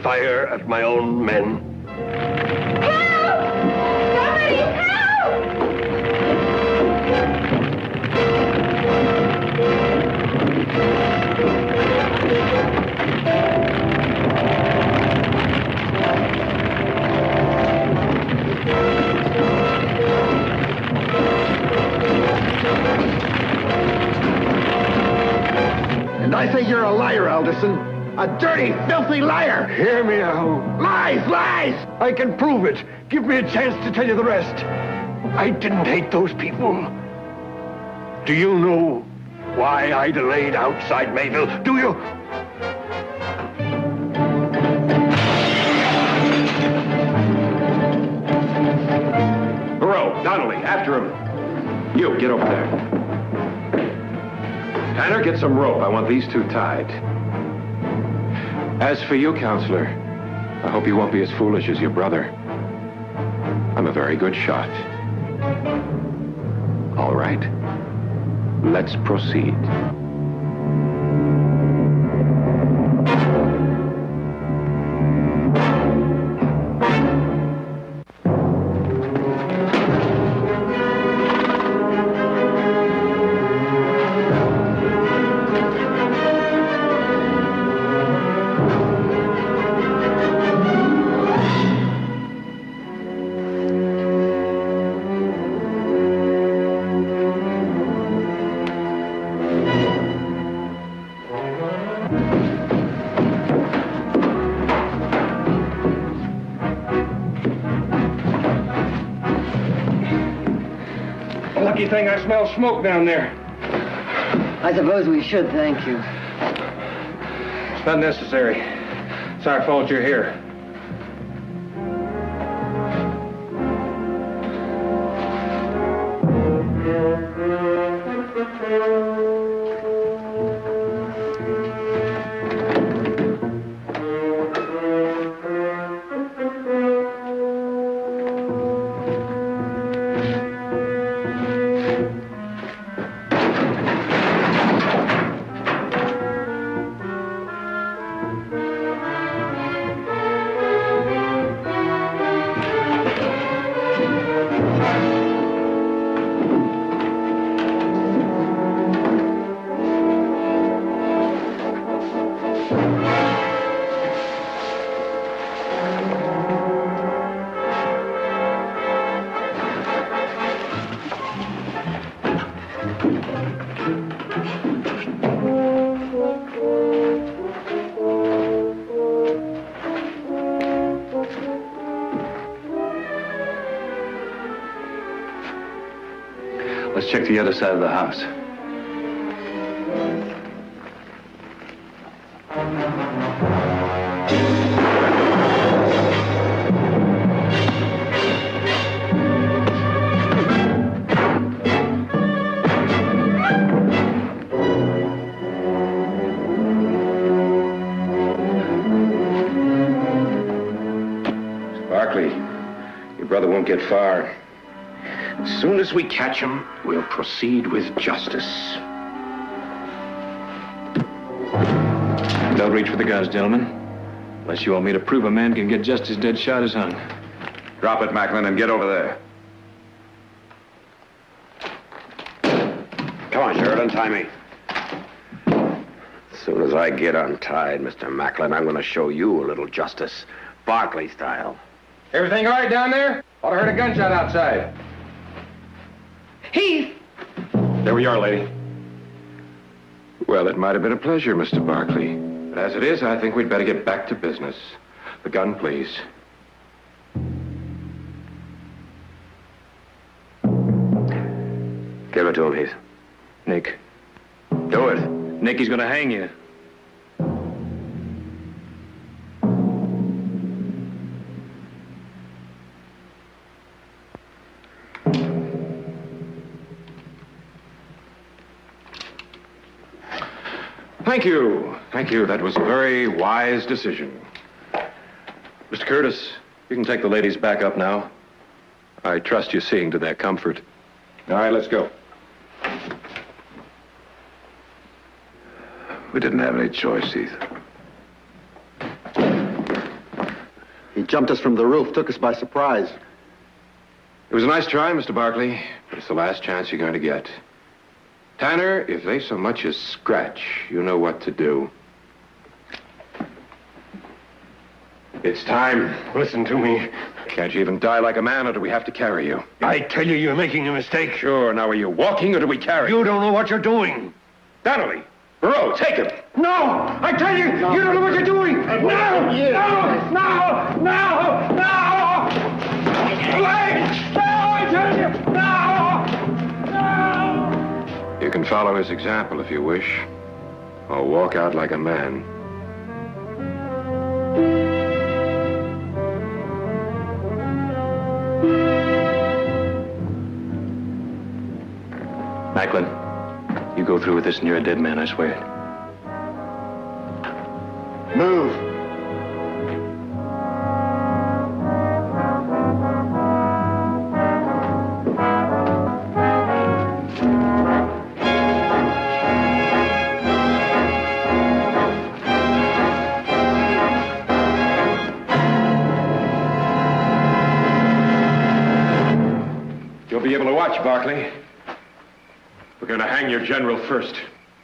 fire at my own men. Help! Somebody help! And I say you're a liar, Alderson. A dirty, filthy liar! Hear me now. Lies, lies! I can prove it. Give me a chance to tell you the rest. I didn't hate those people. Do you know why I delayed outside Mayville? Do you? Moreau, Donnelly, after him. You, get over there. Tanner, get some rope. I want these two tied. As for you, Counselor, I hope you won't be as foolish as your brother. I'm a very good shot. All right. Let's proceed. Lucky thing I smell smoke down there. I suppose we should thank you. It's not necessary. It's our fault you're here. Let's check the other side of the house. Barkley, your brother won't get far. As soon as we catch him, we'll proceed with justice. Don't reach for the guns, gentlemen. Unless you want me to prove a man can get just as dead shot as hung. Drop it, Macklin, and get over there. Come on, Sheriff, untie me. As soon as I get untied, Mr. Macklin, I'm going to show you a little justice. Barkley style. Everything all right down there? Ought to heard a gunshot outside. Heath! There we are, lady. Well, it might have been a pleasure, Mr. Barkley. But as it is, I think we'd better get back to business. The gun, please. Give it to him, Heath. Nick. Do it. Nick, he's gonna hang you. Thank you. Thank you. That was a very wise decision. Mr. Curtis, you can take the ladies back up now. I trust you're seeing to their comfort. All right, let's go. We didn't have any choice, Heath. jumped us from the roof, took us by surprise. It was a nice try, Mr. Barkley, but it's the last chance you're going to get. Tanner, if they so much as scratch, you know what to do. It's time. Listen to me. Can't you even die like a man, or do we have to carry you? I tell you, you're making a mistake. Sure, now are you walking, or do we carry You don't know what you're doing. Donnelly, Barreau, take him. No! I tell you, you don't know what you're doing! No! No! No! No! No! Wait! No! I tell you! No! No! You can follow his example if you wish, or walk out like a man. Macklin, you go through with this and you're a dead man, I swear it. Move. You'll be able to watch, Barkley. We're going to hang your general first.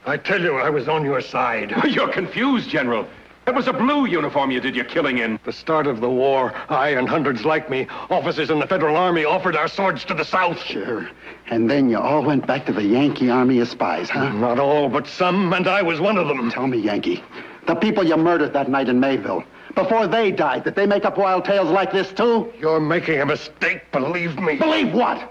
I tell you, I was on your side. You're confused, General. It was a blue uniform you did your killing in. The start of the war, I and hundreds like me, officers in the Federal Army, offered our swords to the South. Sure. And then you all went back to the Yankee army as spies, huh? Not all, but some, and I was one of them. Tell me, Yankee, the people you murdered that night in Mayville, before they died, did they make up wild tales like this, too? You're making a mistake, believe me. Believe what?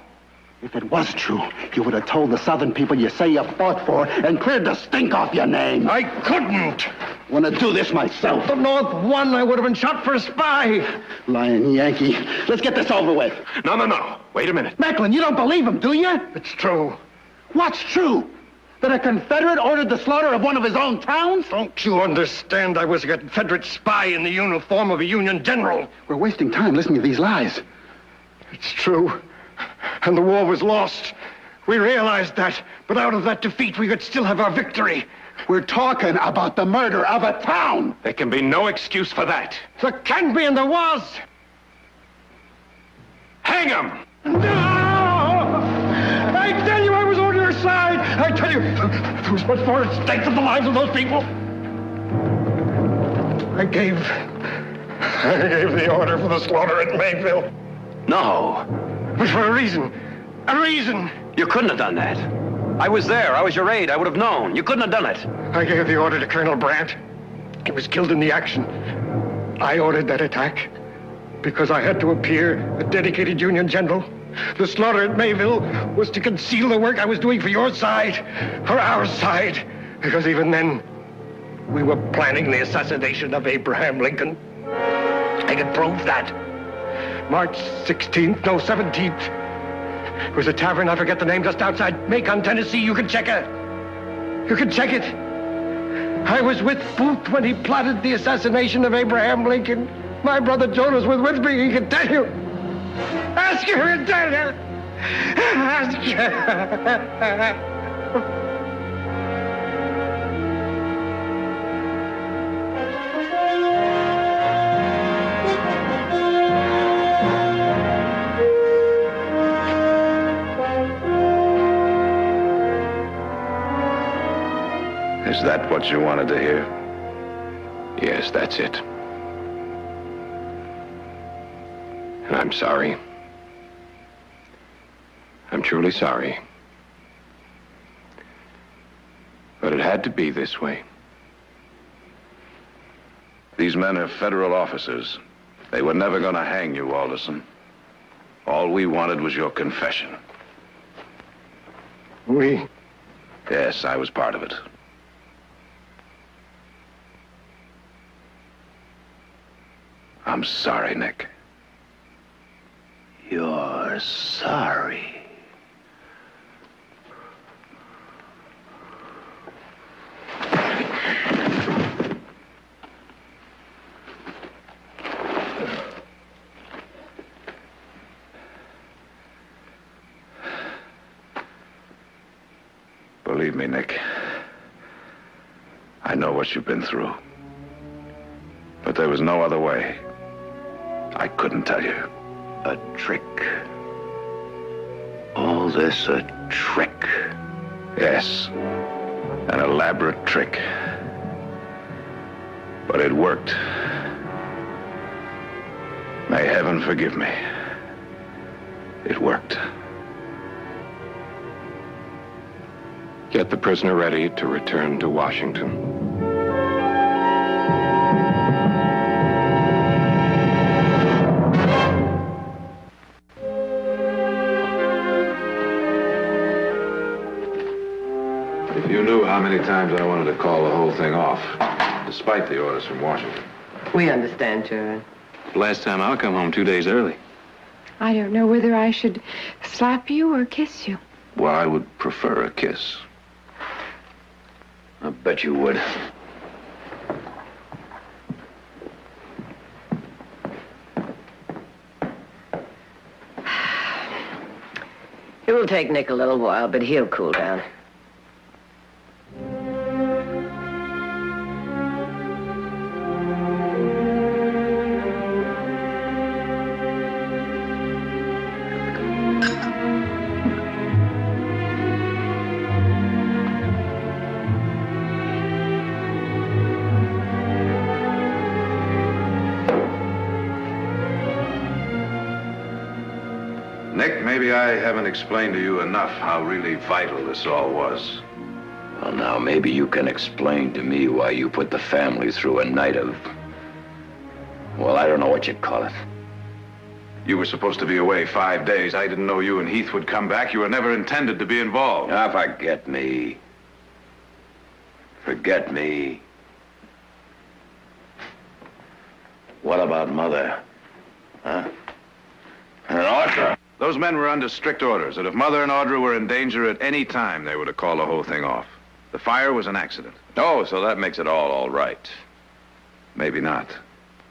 If it was true, you would have told the Southern people you say you fought for and cleared the stink off your name. I couldn't. Want to do this myself. If the North won, I would have been shot for a spy. Lying Yankee. Let's get this over with. No. Wait a minute. Macklin, you don't believe him, do you? It's true. What's true? That a Confederate ordered the slaughter of one of his own towns? Don't you understand? I was a Confederate spy in the uniform of a Union general. We're wasting time listening to these lies. It's true. And the war was lost. We realized that. But out of that defeat, we could still have our victory. We're talking about the murder of a town. There can be no excuse for that. There can be and there was. Hang him! No! I tell you, I was on your side. I tell you, there was much more at stake than the lives of those people. I gave the order for the slaughter at Mayville. No. But for a reason. A reason. You couldn't have done that. I was there. I was your aide. I would have known. You couldn't have done it. I gave the order to Colonel Brandt. He was killed in the action. I ordered that attack because I had to appear a dedicated Union general. The slaughter at Mayville was to conceal the work I was doing for your side, for our side, because even then, we were planning the assassination of Abraham Lincoln. I can prove that. March 16th, no, 17th. It was a tavern, I forget the name, just outside Macon, Tennessee. You can check it. You can check it. I was with Booth when he plotted the assassination of Abraham Lincoln. My brother Jonas was with me, he can tell you. Ask her and tell her. Ask her. Is that what you wanted to hear? Yes, that's it. And I'm sorry. I'm truly sorry. But it had to be this way. These men are federal officers. They were never going to hang you, Alderson. All we wanted was your confession. We? Yes, I was part of it. I'm sorry, Nick. You're sorry. Believe me, Nick. I know what you've been through. But there was no other way. I couldn't tell you. A trick. All this a trick. Yes. An elaborate trick. But it worked. May heaven forgive me. It worked. Get the prisoner ready to return to Washington. If you knew how many times I wanted to call the whole thing off, despite the orders from Washington. We understand, Turin. Last time I'll come home 2 days early. I don't know whether I should slap you or kiss you. Well, I would prefer a kiss. I bet you would. It will take Nick a little while, but he'll cool down. Nick, maybe I haven't explained to you enough how really vital this all was. Well, now, maybe you can explain to me why you put the family through a night of... Well, I don't know what you'd call it. You were supposed to be away 5 days. I didn't know you and Heath would come back. You were never intended to be involved. Ah, forget me. Forget me. What about Mother? Huh? And Audra? Those men were under strict orders that if Mother and Audra were in danger at any time, they were to call the whole thing off. The fire was an accident. Oh, so that makes it all right. Maybe not.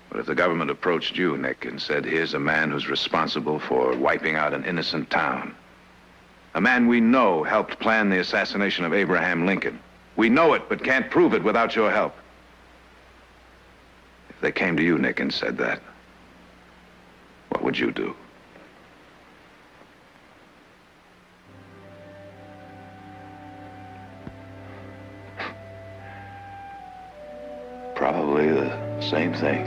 But if the government approached you, Nick, and said, here's a man who's responsible for wiping out an innocent town. A man we know helped plan the assassination of Abraham Lincoln. We know it, but can't prove it without your help. If they came to you, Nick, and said that, what would you do? Probably the same thing.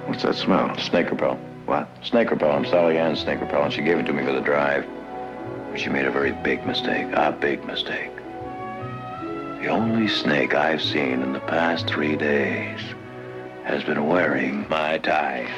What's that smell? Snake repel. What? Snake repellent, Sally Ann's snake repellent. She gave it to me for the drive. But she made a very big mistake. A big mistake. The only snake I've seen in the past 3 days has been wearing my tie.